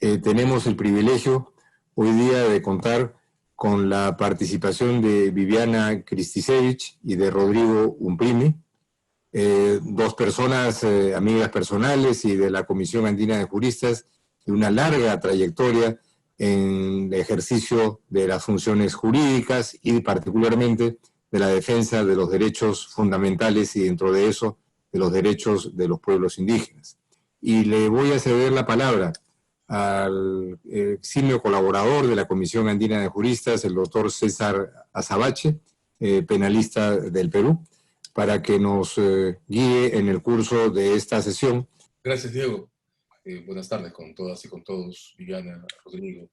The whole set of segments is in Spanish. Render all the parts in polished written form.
tenemos el privilegio hoy día de contar con la participación de Viviana Kristisevich y de Rodrigo Umprimi, dos personas amigas personales y de la Comisión Andina de Juristas, de una larga trayectoria en el ejercicio de las funciones jurídicas y particularmente de la defensa de los derechos fundamentales y dentro de eso de los derechos de los pueblos indígenas. Y le voy a ceder la palabra al eximio colaborador de la Comisión Andina de Juristas, el doctor César Azabache, penalista del Perú, para que nos guíe en el curso de esta sesión. Gracias, Diego. Buenas tardes con todas y con todos, Viviana, Rodrigo.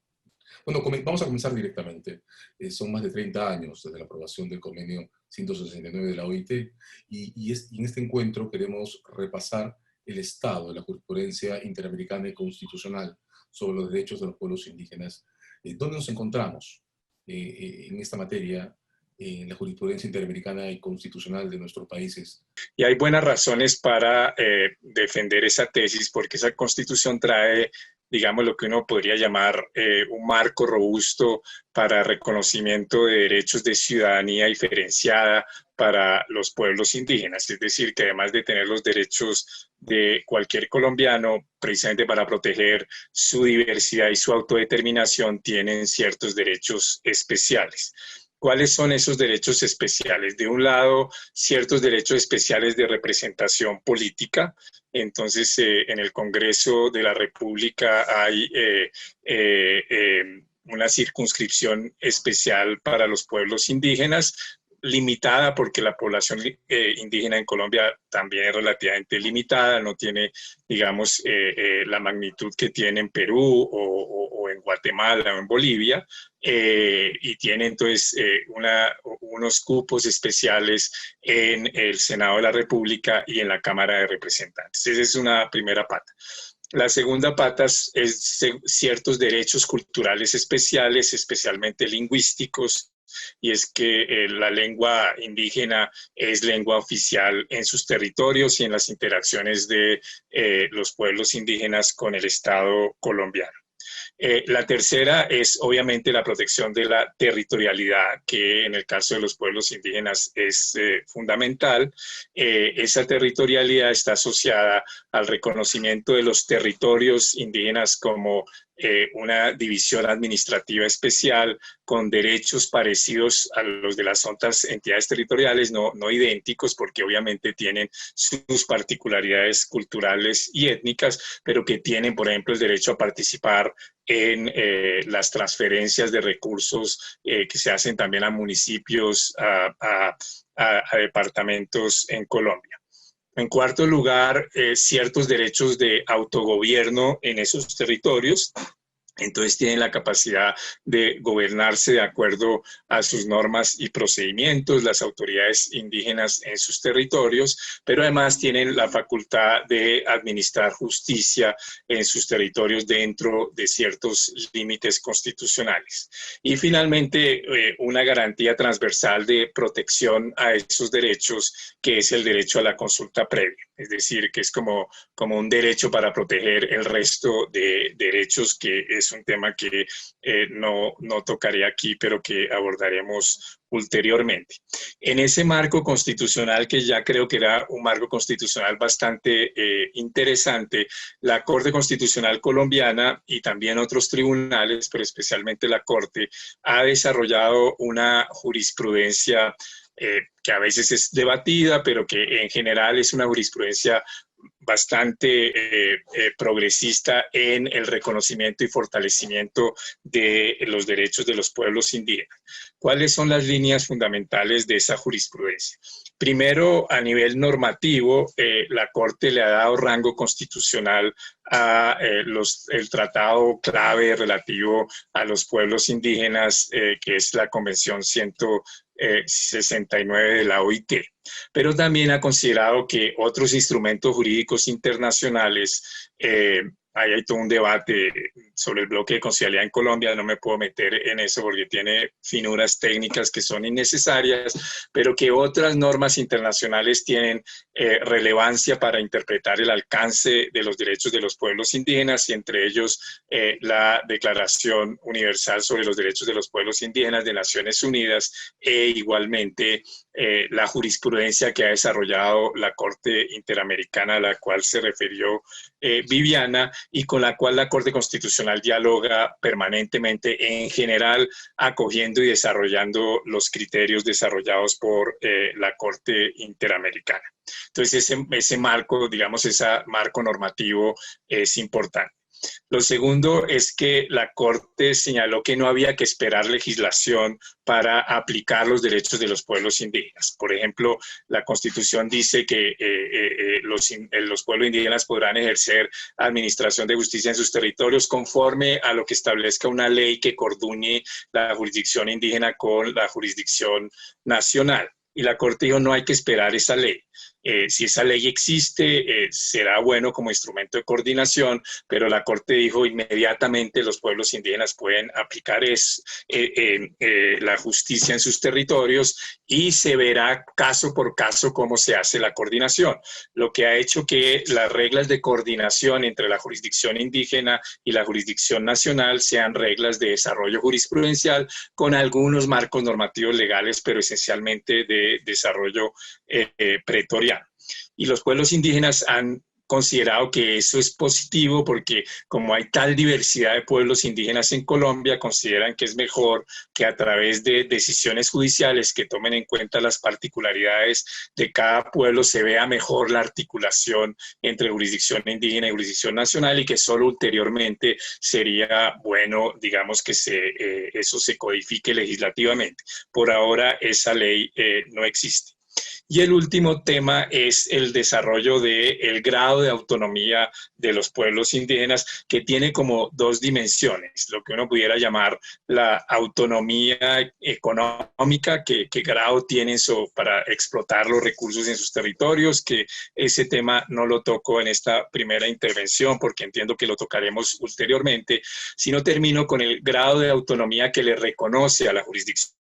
Bueno, vamos a comenzar directamente. Son más de 30 años desde la aprobación del convenio 169 de la OIT y en este encuentro queremos repasar el estado de la jurisprudencia interamericana y constitucional sobre los derechos de los pueblos indígenas. ¿Dónde nos encontramos en esta materia en la jurisprudencia interamericana y constitucional de nuestros países? Y hay buenas razones para defender esa tesis, porque esa constitución trae, digamos, lo que uno podría llamar un marco robusto para reconocimiento de derechos de ciudadanía diferenciada para los pueblos indígenas. Es decir, que además de tener los derechos de cualquier colombiano, precisamente para proteger su diversidad y su autodeterminación, tienen ciertos derechos especiales. ¿Cuáles son esos derechos especiales? De un lado, ciertos derechos especiales de representación política. Entonces, en el Congreso de la República hay una circunscripción especial para los pueblos indígenas, limitada porque la población indígena en Colombia también es relativamente limitada, no tiene, digamos, la magnitud que tiene en Perú o en Guatemala o en Bolivia, y tiene entonces unos cupos especiales en el Senado de la República y en la Cámara de Representantes. Esa es una primera pata. La segunda pata es ciertos derechos culturales especiales, especialmente lingüísticos, y es que la lengua indígena es lengua oficial en sus territorios y en las interacciones de los pueblos indígenas con el Estado colombiano. La tercera es obviamente la protección de la territorialidad, que en el caso de los pueblos indígenas es fundamental. Esa territorialidad está asociada al reconocimiento de los territorios indígenas como una división administrativa especial con derechos parecidos a los de las otras entidades territoriales, no idénticos, porque obviamente tienen sus particularidades culturales y étnicas, pero que tienen, por ejemplo, el derecho a participar en las transferencias de recursos que se hacen también a municipios, a departamentos en Colombia. En cuarto lugar, ciertos derechos de autogobierno en esos territorios. Entonces tienen la capacidad de gobernarse de acuerdo a sus normas y procedimientos, las autoridades indígenas en sus territorios, pero además tienen la facultad de administrar justicia en sus territorios dentro de ciertos límites constitucionales. Y finalmente, una garantía transversal de protección a esos derechos, que es el derecho a la consulta previa. Es decir, que es como un derecho para proteger el resto de derechos, que es un tema que no tocaré aquí, pero que abordaremos ulteriormente. En ese marco constitucional, que ya creo que era un marco constitucional bastante interesante, la Corte Constitucional Colombiana y también otros tribunales, pero especialmente la Corte, ha desarrollado una jurisprudencia que a veces es debatida, pero que en general es una jurisprudencia bastante progresista en el reconocimiento y fortalecimiento de los derechos de los pueblos indígenas. ¿Cuáles son las líneas fundamentales de esa jurisprudencia? Primero, a nivel normativo, la Corte le ha dado rango constitucional a el tratado clave relativo a los pueblos indígenas, que es la Convención 169 de la OIT. Pero también ha considerado que otros instrumentos jurídicos internacionales, hay todo un debate sobre el bloque de constitucionalidad en Colombia. No me puedo meter en eso porque tiene finuras técnicas que son innecesarias, pero que otras normas internacionales tienen relevancia para interpretar el alcance de los derechos de los pueblos indígenas, y entre ellos la Declaración Universal sobre los Derechos de los Pueblos Indígenas de Naciones Unidas, e igualmente la jurisprudencia que ha desarrollado la Corte Interamericana a la cual se refirió Viviana, y con la cual la Corte Constitucional dialoga permanentemente, en general acogiendo y desarrollando los criterios desarrollados por la Corte Interamericana. Entonces ese marco, digamos, ese marco normativo es importante. Lo segundo es que la Corte señaló que no había que esperar legislación para aplicar los derechos de los pueblos indígenas. Por ejemplo, la Constitución dice que los pueblos indígenas podrán ejercer administración de justicia en sus territorios conforme a lo que establezca una ley que coordine la jurisdicción indígena con la jurisdicción nacional. Y la Corte dijo, no hay que esperar esa ley. Si esa ley existe, será bueno como instrumento de coordinación, pero la Corte dijo inmediatamente los pueblos indígenas pueden aplicar la justicia en sus territorios, y se verá caso por caso cómo se hace la coordinación. Lo que ha hecho que las reglas de coordinación entre la jurisdicción indígena y la jurisdicción nacional sean reglas de desarrollo jurisprudencial con algunos marcos normativos legales, pero esencialmente de desarrollo pretoriano. Y los pueblos indígenas han considerado que eso es positivo porque como hay tal diversidad de pueblos indígenas en Colombia, consideran que es mejor que a través de decisiones judiciales que tomen en cuenta las particularidades de cada pueblo se vea mejor la articulación entre jurisdicción indígena y jurisdicción nacional, y que solo ulteriormente sería bueno, digamos, que eso se codifique legislativamente. Por ahora esa ley no existe. Y el último tema es el desarrollo del grado de autonomía de los pueblos indígenas, que tiene como dos dimensiones, lo que uno pudiera llamar la autonomía económica, qué grado tienen para explotar los recursos en sus territorios, que ese tema no lo toco en esta primera intervención porque entiendo que lo tocaremos ulteriormente, sino termino con el grado de autonomía que le reconoce a la jurisdicción,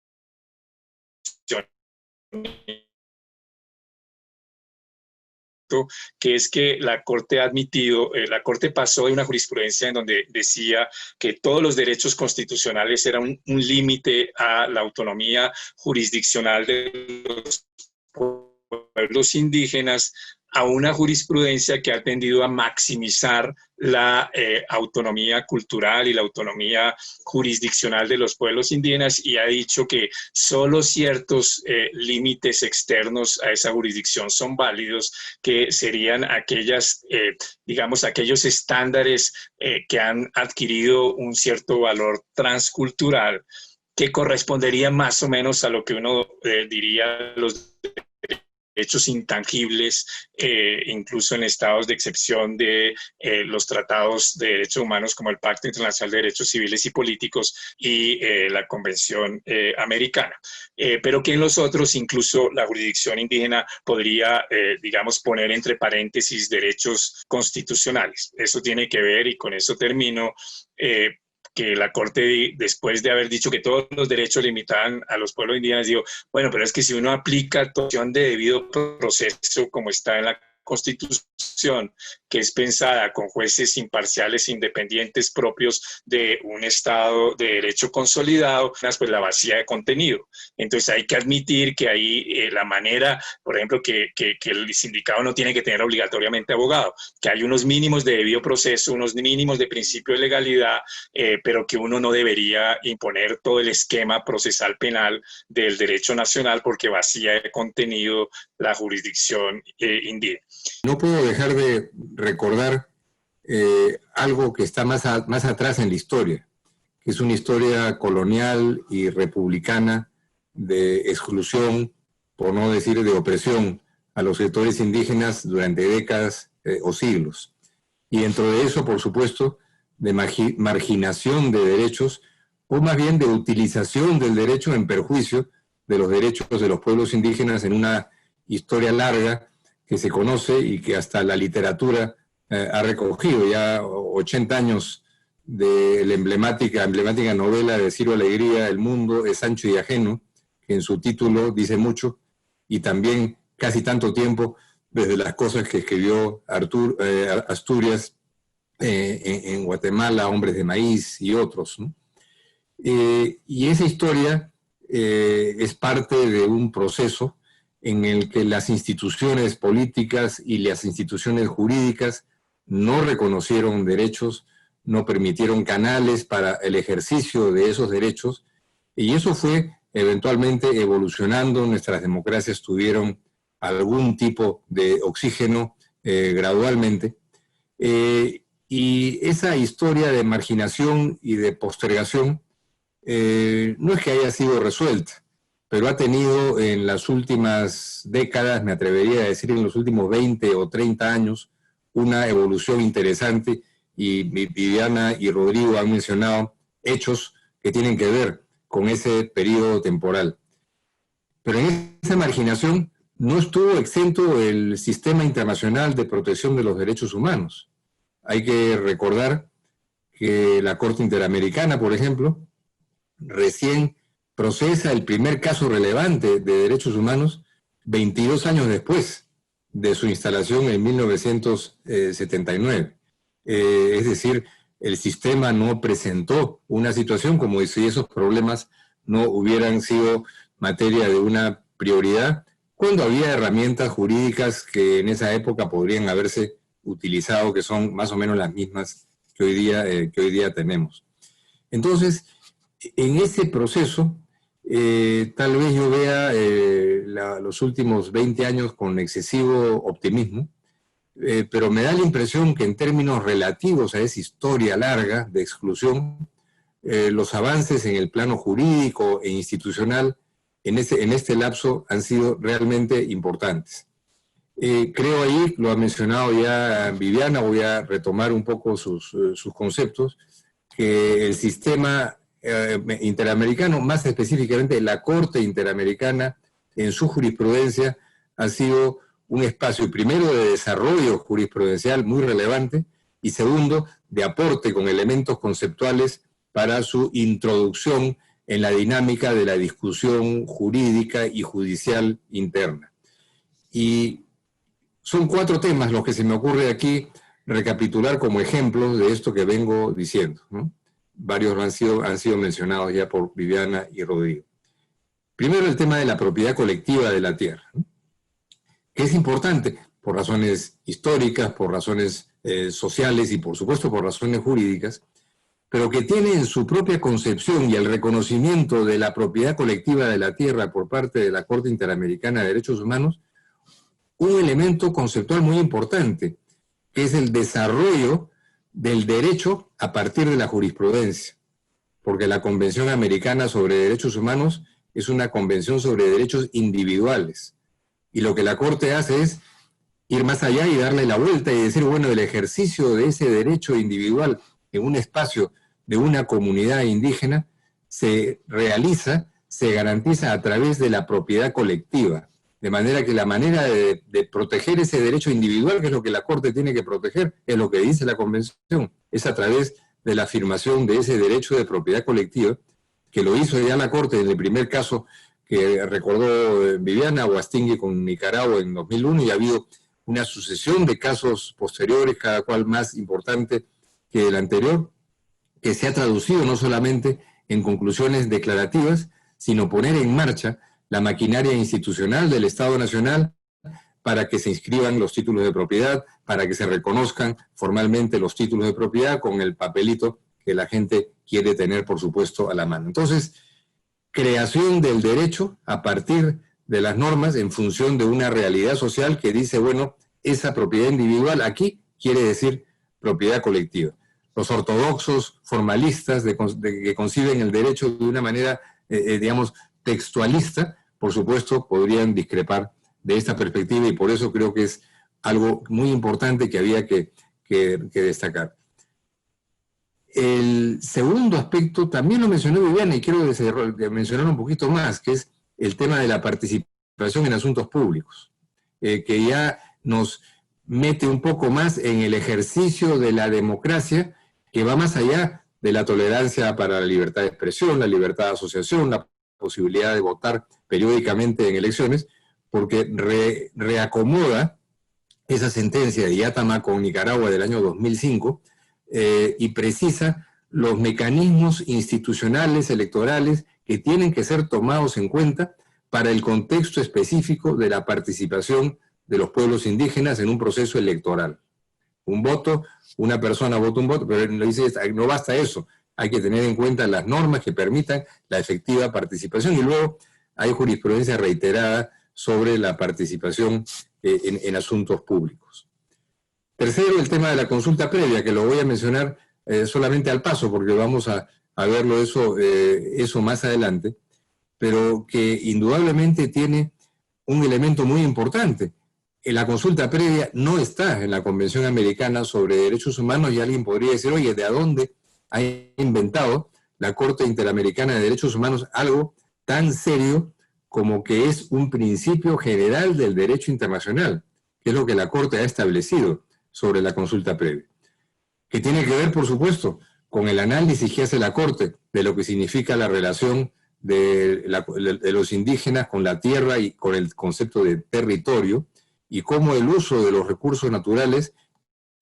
que es que la Corte ha admitido, la Corte pasó de una jurisprudencia en donde decía que todos los derechos constitucionales eran un límite a la autonomía jurisdiccional de los pueblos indígenas, a una jurisprudencia que ha tendido a maximizar la autonomía cultural y la autonomía jurisdiccional de los pueblos indígenas, y ha dicho que solo ciertos límites externos a esa jurisdicción son válidos, que serían aquellos estándares que han adquirido un cierto valor transcultural, que corresponderían más o menos a lo que uno diría los derechos intangibles, incluso en estados de excepción de los tratados de derechos humanos como el Pacto Internacional de Derechos Civiles y Políticos y la Convención Americana. Pero que en los otros, incluso la jurisdicción indígena podría, digamos, poner entre paréntesis derechos constitucionales. Eso tiene que ver, y con eso termino, que la Corte, después de haber dicho que todos los derechos limitaban a los pueblos indígenas, dijo, bueno, pero es que si uno aplica toda de debido proceso como está en la Constitución, que es pensada con jueces imparciales e independientes propios de un Estado de derecho consolidado, pues la vacía de contenido. Entonces hay que admitir que ahí la manera, por ejemplo, que el sindicado no tiene que tener obligatoriamente abogado, que hay unos mínimos de debido proceso, unos mínimos de principio de legalidad, pero que uno no debería imponer todo el esquema procesal penal del derecho nacional porque vacía de contenido la jurisdicción indígena. No puedo dejar de recordar algo que está más atrás en la historia, que es una historia colonial y republicana de exclusión, por no decir de opresión, a los sectores indígenas durante décadas o siglos. Y dentro de eso, por supuesto, de marginación de derechos, o más bien de utilización del derecho en perjuicio de los derechos de los pueblos indígenas en una historia larga que se conoce y que hasta la literatura ha recogido ya 80 años de la emblemática novela de Ciro Alegría, El mundo es ancho y ajeno, que en su título dice mucho, y también casi tanto tiempo desde las cosas que escribió Asturias en Guatemala, Hombres de Maíz y otros, ¿no? Y esa historia es parte de un proceso en el que las instituciones políticas y las instituciones jurídicas no reconocieron derechos, no permitieron canales para el ejercicio de esos derechos, y eso fue eventualmente evolucionando. Nuestras democracias tuvieron algún tipo de oxígeno gradualmente, y esa historia de marginación y de postergación no es que haya sido resuelta, pero ha tenido en las últimas décadas, me atrevería a decir en los últimos 20 o 30 años, una evolución interesante, y Viviana y Rodrigo han mencionado hechos que tienen que ver con ese periodo temporal. Pero en esa marginación no estuvo exento el sistema internacional de protección de los derechos humanos. Hay que recordar que la Corte Interamericana, por ejemplo, recién procesa el primer caso relevante de derechos humanos 22 años después de su instalación en 1979. Es decir, el sistema no presentó una situación como si esos problemas no hubieran sido materia de una prioridad, cuando había herramientas jurídicas que en esa época podrían haberse utilizado, que son más o menos las mismas que hoy día tenemos. Entonces, en ese proceso, tal vez yo vea los últimos 20 años con excesivo optimismo, pero me da la impresión que en términos relativos a esa historia larga de exclusión, los avances en el plano jurídico e institucional en este lapso han sido realmente importantes. Creo ahí, lo ha mencionado ya Viviana, voy a retomar un poco sus conceptos, que el sistema interamericano, más específicamente la Corte Interamericana, en su jurisprudencia, ha sido un espacio, primero, de desarrollo jurisprudencial muy relevante, y segundo, de aporte con elementos conceptuales para su introducción en la dinámica de la discusión jurídica y judicial interna. Y son 4 temas los que se me ocurre aquí recapitular como ejemplos de esto que vengo diciendo, ¿no? Varios han sido mencionados ya por Viviana y Rodrigo. Primero, el tema de la propiedad colectiva de la tierra, ¿no? Que es importante por razones históricas, por razones sociales y por supuesto por razones jurídicas, pero que tiene en su propia concepción y el reconocimiento de la propiedad colectiva de la tierra por parte de la Corte Interamericana de Derechos Humanos un elemento conceptual muy importante, que es el desarrollo del derecho a partir de la jurisprudencia, porque la Convención Americana sobre Derechos Humanos es una convención sobre derechos individuales, y lo que la Corte hace es ir más allá y darle la vuelta y decir, bueno, el ejercicio de ese derecho individual en un espacio de una comunidad indígena se realiza, se garantiza a través de la propiedad colectiva, de manera que la manera de proteger ese derecho individual, que es lo que la Corte tiene que proteger, es lo que dice la Convención, es a través de la afirmación de ese derecho de propiedad colectiva, que lo hizo ya la Corte en el primer caso que recordó Viviana, Huastingui con Nicaragua en 2001, y ha habido una sucesión de casos posteriores, cada cual más importante que el anterior, que se ha traducido no solamente en conclusiones declarativas, sino poner en marcha la maquinaria institucional del Estado Nacional para que se inscriban los títulos de propiedad, para que se reconozcan formalmente los títulos de propiedad con el papelito que la gente quiere tener, por supuesto, a la mano. Entonces, creación del derecho a partir de las normas en función de una realidad social que dice, bueno, esa propiedad individual aquí quiere decir propiedad colectiva. Los ortodoxos formalistas que conciben el derecho de una manera, digamos, textualista, por supuesto, podrían discrepar de esta perspectiva, y por eso creo que es algo muy importante que había que destacar. El segundo aspecto también lo mencionó Viviana y quiero mencionar un poquito más, que es el tema de la participación en asuntos públicos, que ya nos mete un poco más en el ejercicio de la democracia que va más allá de la tolerancia para la libertad de expresión, la libertad de asociación, la posibilidad de votar periódicamente en elecciones, porque reacomoda esa sentencia de Yatama con Nicaragua del año 2005 y precisa los mecanismos institucionales electorales que tienen que ser tomados en cuenta para el contexto específico de la participación de los pueblos indígenas en un proceso electoral. Un voto, una persona vota un voto, pero no basta eso. Hay que tener en cuenta las normas que permitan la efectiva participación, y luego hay jurisprudencia reiterada sobre la participación en asuntos públicos. Tercero, el tema de la consulta previa, que lo voy a mencionar solamente al paso, porque vamos a verlo eso más adelante, pero que indudablemente tiene un elemento muy importante. La consulta previa no está en la Convención Americana sobre Derechos Humanos, y alguien podría decir, oye, ¿de dónde ha inventado la Corte Interamericana de Derechos Humanos algo tan serio como que es un principio general del derecho internacional, que es lo que la Corte ha establecido sobre la consulta previa? Que tiene que ver, por supuesto, con el análisis que hace la Corte de lo que significa la relación de los indígenas con la tierra y con el concepto de territorio, y cómo el uso de los recursos naturales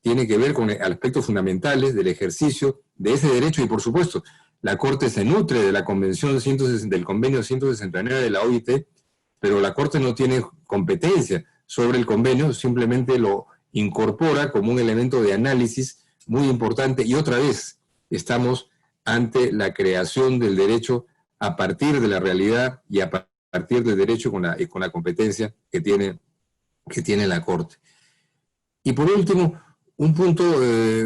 tiene que ver con aspectos fundamentales del ejercicio de ese derecho. Y por supuesto, la Corte se nutre de la del convenio 169 de la OIT, pero la Corte no tiene competencia sobre el convenio, simplemente lo incorpora como un elemento de análisis muy importante. Y otra vez estamos ante la creación del derecho a partir de la realidad y a partir del derecho con la competencia que tiene la Corte. Y por último, un punto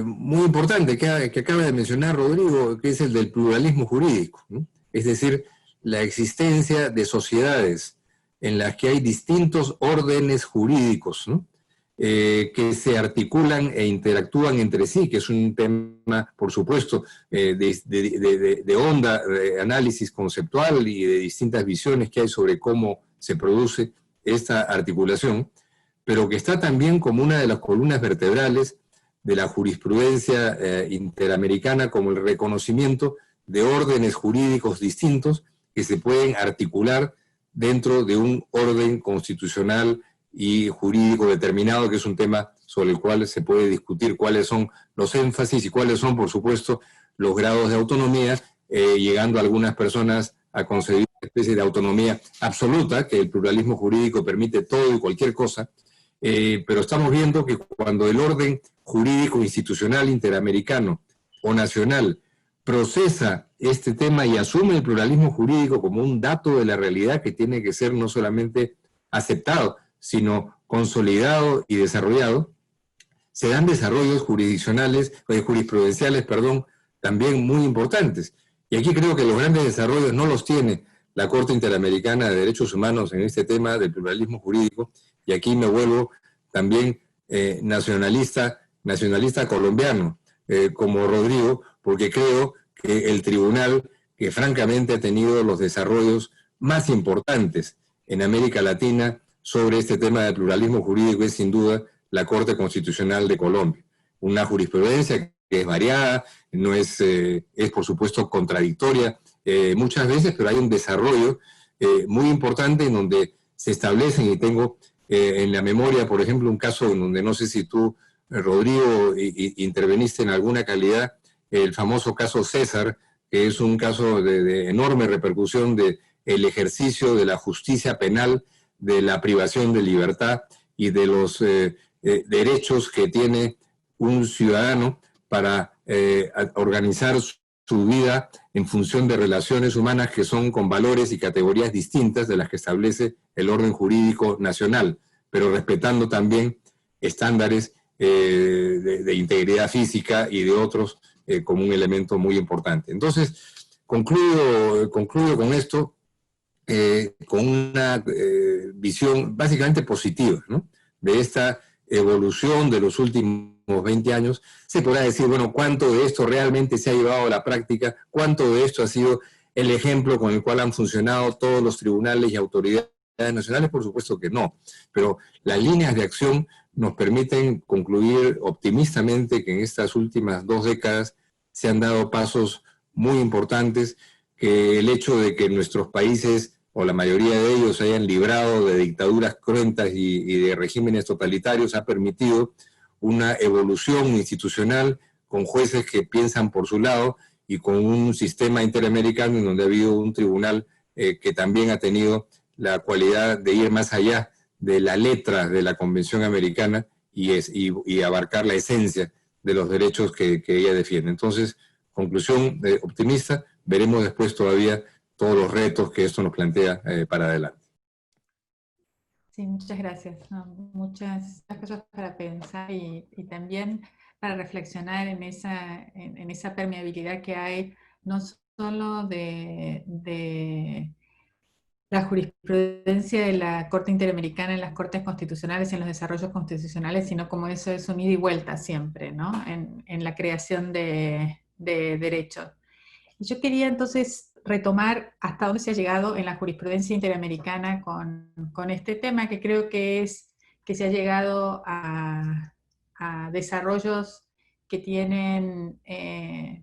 muy importante que acaba de mencionar Rodrigo, que es el del pluralismo jurídico, ¿no? Es decir, la existencia de sociedades en las que hay distintos órdenes jurídicos, ¿no? Que se articulan e interactúan entre sí, que es un tema, por supuesto, de honda análisis conceptual y de distintas visiones que hay sobre cómo se produce esta articulación, pero que está también como una de las columnas vertebrales de la jurisprudencia interamericana, como el reconocimiento de órdenes jurídicos distintos que se pueden articular dentro de un orden constitucional y jurídico determinado, que es un tema sobre el cual se puede discutir cuáles son los énfasis y cuáles son, por supuesto, los grados de autonomía, llegando a algunas personas a concebir una especie de autonomía absoluta, que el pluralismo jurídico permite todo y cualquier cosa, pero estamos viendo que cuando el orden jurídico institucional interamericano o nacional procesa este tema y asume el pluralismo jurídico como un dato de la realidad que tiene que ser no solamente aceptado, sino consolidado y desarrollado, se dan desarrollos jurisprudenciales, también muy importantes. Y aquí creo que los grandes desarrollos no los tiene la Corte Interamericana de Derechos Humanos en este tema del pluralismo jurídico, y aquí me vuelvo también nacionalista colombiano, como Rodrigo, porque creo que el tribunal que francamente ha tenido los desarrollos más importantes en América Latina sobre este tema del pluralismo jurídico es sin duda la Corte Constitucional de Colombia. Una jurisprudencia que es variada, no es por supuesto contradictoria muchas veces, pero hay un desarrollo muy importante en donde se establecen, y tengo en la memoria, por ejemplo, un caso en donde no sé si tú, Rodrigo, interveniste en alguna calidad, el famoso caso César, que es un caso de enorme repercusión del ejercicio de la justicia penal, de la privación de libertad y de los derechos que tiene un ciudadano para organizar su vida en función de relaciones humanas que son con valores y categorías distintas de las que establece el orden jurídico nacional, pero respetando también estándares de integridad física y de otros como un elemento muy importante. Entonces, concluyo con esto, con una visión básicamente positiva, ¿no?, de esta evolución de los últimos 20 años. Se podrá decir, bueno, ¿cuánto de esto realmente se ha llevado a la práctica? ¿Cuánto de esto ha sido el ejemplo con el cual han funcionado todos los tribunales y autoridades nacionales? Por supuesto que no, pero las líneas de acción nos permiten concluir optimistamente que en estas últimas 2 décadas se han dado pasos muy importantes, que el hecho de que nuestros países, o la mayoría de ellos, se hayan librado de dictaduras cruentas y de regímenes totalitarios ha permitido una evolución institucional con jueces que piensan por su lado y con un sistema interamericano en donde ha habido un tribunal que también ha tenido la cualidad de ir más allá de la letra de la Convención Americana y abarcar la esencia de los derechos que ella defiende. Entonces, conclusión optimista, veremos después todavía todos los retos que esto nos plantea para adelante. Sí, muchas gracias. No, muchas cosas para pensar y también para reflexionar en esa permeabilidad que hay, no solo de la jurisprudencia de la Corte Interamericana en las Cortes Constitucionales y en los desarrollos constitucionales, sino como eso es un ida y vuelta siempre, ¿no? En la creación de derechos. Yo quería entonces retomar hasta dónde se ha llegado en la jurisprudencia interamericana con este tema, que creo que es que se ha llegado a desarrollos que tienen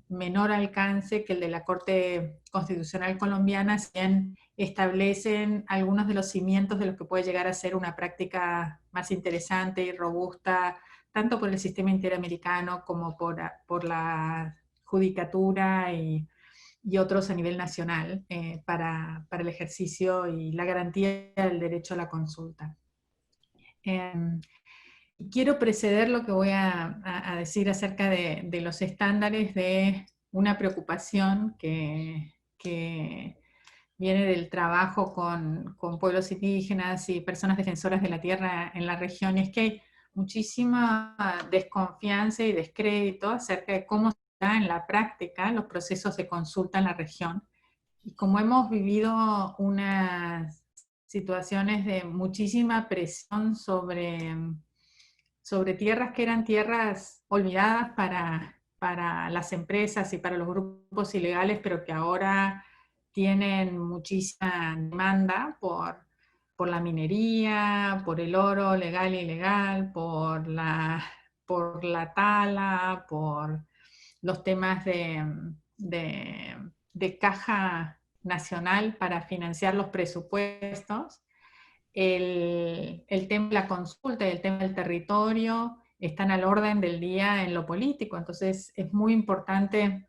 menor alcance que el de la Corte Constitucional Colombiana, si bien establecen algunos de los cimientos de lo que puede llegar a ser una práctica más interesante y robusta, tanto por el sistema interamericano como por la judicatura y otros a nivel nacional para el ejercicio y la garantía del derecho a la consulta. Quiero preceder lo que voy a decir acerca de los estándares de una preocupación que viene del trabajo con pueblos indígenas y personas defensoras de la tierra en la región, y es que hay muchísima desconfianza y descrédito acerca de cómo en la práctica los procesos de consulta en la región. Y como hemos vivido unas situaciones de muchísima presión sobre tierras que eran tierras olvidadas para las empresas y para los grupos ilegales, pero que ahora tienen muchísima demanda por la minería, por el oro legal e ilegal, por la tala, por los temas de caja nacional para financiar los presupuestos. El tema de la consulta y el tema del territorio están al orden del día en lo político, entonces es muy importante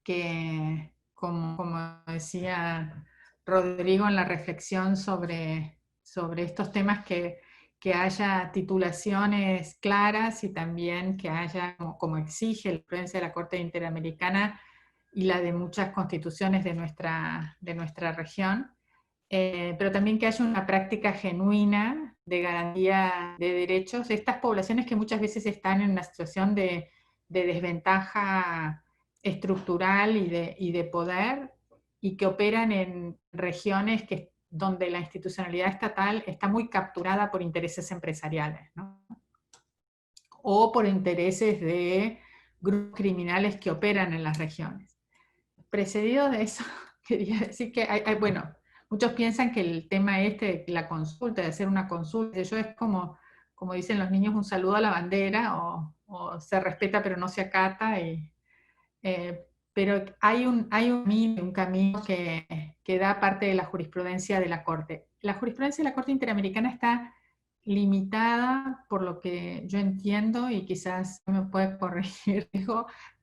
que, como decía Rodrigo en la reflexión sobre estos temas, que haya titulaciones claras y también que haya, como exige la jurisprudencia de la Corte Interamericana y la de muchas constituciones de nuestra región, pero también que haya una práctica genuina de garantía de derechos de estas poblaciones que muchas veces están en una situación de desventaja estructural y de poder, y que operan en regiones donde la institucionalidad estatal está muy capturada por intereses empresariales, ¿no? O por intereses de grupos criminales que operan en las regiones. Precedido de eso, quería decir que bueno, muchos piensan que el tema la consulta, de hacer una consulta, eso es como dicen los niños, un saludo a la bandera, o se respeta pero no se acata, pero hay un camino que da parte de la jurisprudencia de la Corte. La jurisprudencia de la Corte Interamericana está limitada, por lo que yo entiendo, y quizás me puede corregir,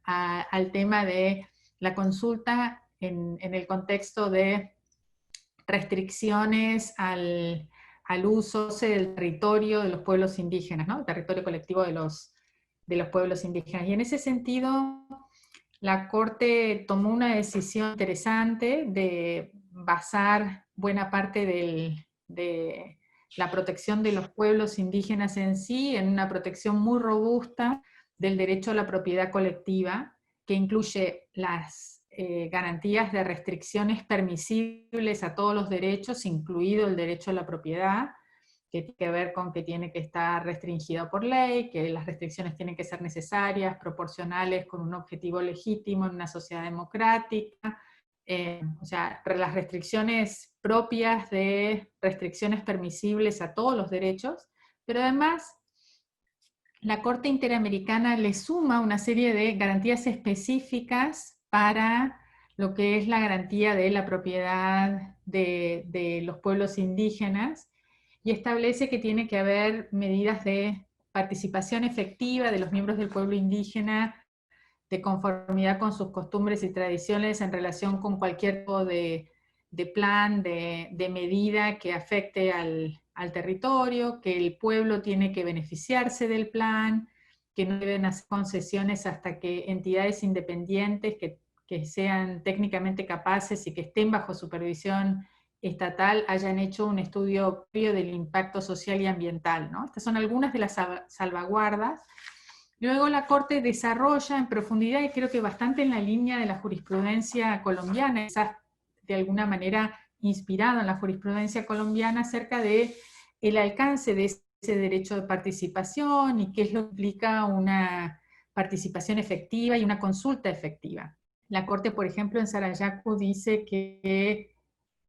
al tema de la consulta en el contexto de restricciones al uso del territorio de los pueblos indígenas, ¿no? El territorio colectivo de los pueblos indígenas. Y en ese sentido, la Corte tomó una decisión interesante de basar buena parte de la protección de los pueblos indígenas en sí en una protección muy robusta del derecho a la propiedad colectiva, que incluye las garantías de restricciones permisibles a todos los derechos, incluido el derecho a la propiedad, que tiene que ver con que tiene que estar restringido por ley, que las restricciones tienen que ser necesarias, proporcionales, con un objetivo legítimo en una sociedad democrática, o sea, las restricciones propias de restricciones permisibles a todos los derechos, pero además la Corte Interamericana le suma una serie de garantías específicas para lo que es la garantía de la propiedad de los pueblos indígenas, y establece que tiene que haber medidas de participación efectiva de los miembros del pueblo indígena, de conformidad con sus costumbres y tradiciones en relación con cualquier tipo de plan, de medida que afecte al territorio, que el pueblo tiene que beneficiarse del plan, que no deben hacer concesiones hasta que entidades independientes que sean técnicamente capaces y que estén bajo supervisión estatal hayan hecho un estudio previo del impacto social y ambiental, ¿no? Estas son algunas de las salvaguardas. Luego la Corte desarrolla en profundidad, y creo que bastante en la línea de la jurisprudencia colombiana, quizás de alguna manera inspirado en la jurisprudencia colombiana, acerca de el alcance de ese derecho de participación y qué es lo que implica una participación efectiva y una consulta efectiva. La Corte, por ejemplo, en Sarayaku dice que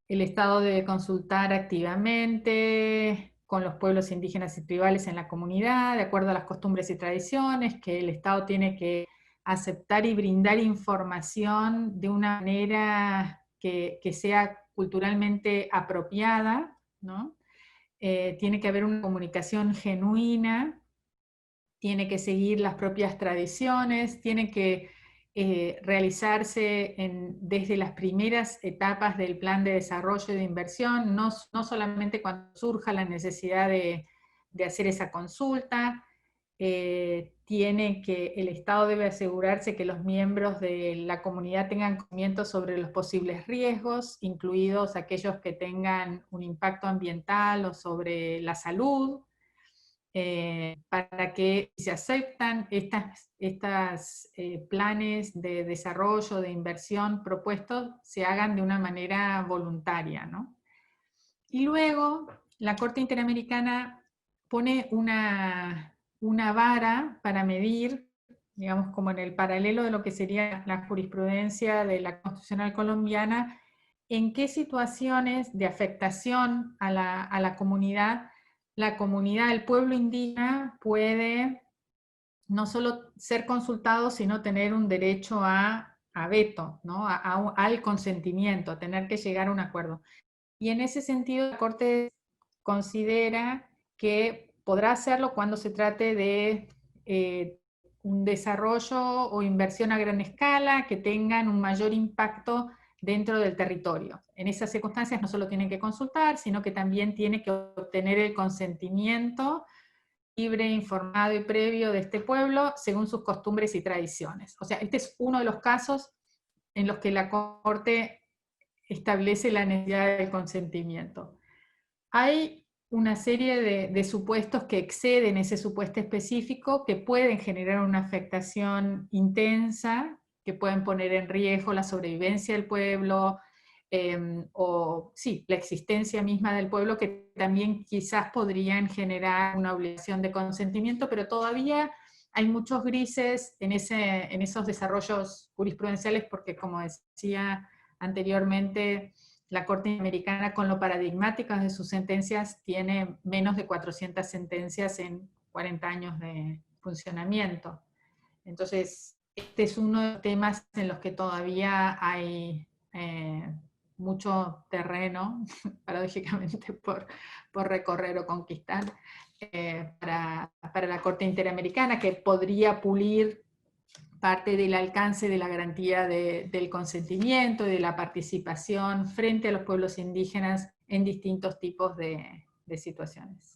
el Estado debe consultar activamente con los pueblos indígenas y tribales en la comunidad, de acuerdo a las costumbres y tradiciones, que el Estado tiene que aceptar y brindar información de una manera que sea culturalmente apropiada, ¿no? Tiene que haber una comunicación genuina, tiene que seguir las propias tradiciones, tiene que realizarse desde las primeras etapas del plan de desarrollo y de inversión, no solamente cuando surja la necesidad de hacer esa consulta. El Estado debe asegurarse que los miembros de la comunidad tengan conocimiento sobre los posibles riesgos, incluidos aquellos que tengan un impacto ambiental o sobre la salud, para que se aceptan estas planes de desarrollo, de inversión propuestos, se hagan de una manera voluntaria, ¿no? Y luego la Corte Interamericana pone una vara para medir, digamos como en el paralelo de lo que sería la jurisprudencia de la Constitucional colombiana, en qué situaciones de afectación a la comunidad, el pueblo indígena puede no solo ser consultado, sino tener un derecho a veto, ¿no? Al consentimiento, a tener que llegar a un acuerdo. Y en ese sentido, la Corte considera que podrá hacerlo cuando se trate de un desarrollo o inversión a gran escala que tengan un mayor impacto dentro del territorio. En esas circunstancias no solo tienen que consultar, sino que también tiene que obtener el consentimiento libre, informado y previo de este pueblo según sus costumbres y tradiciones. O sea, este es uno de los casos en los que la Corte establece la necesidad del consentimiento. Hay una serie de supuestos que exceden ese supuesto específico, que pueden generar una afectación intensa, que pueden poner en riesgo la sobrevivencia del pueblo, o sí, la existencia misma del pueblo, que también quizás podrían generar una obligación de consentimiento, pero todavía hay muchos grises en esos desarrollos jurisprudenciales, porque como decía anteriormente, la Corte Americana, con lo paradigmáticas de sus sentencias, tiene menos de 400 sentencias en 40 años de funcionamiento. Entonces, este es uno de los temas en los que todavía hay mucho terreno, paradójicamente, por recorrer o conquistar para la Corte Interamericana, que podría pulir parte del alcance de la garantía del consentimiento y de la participación frente a los pueblos indígenas en distintos tipos de situaciones.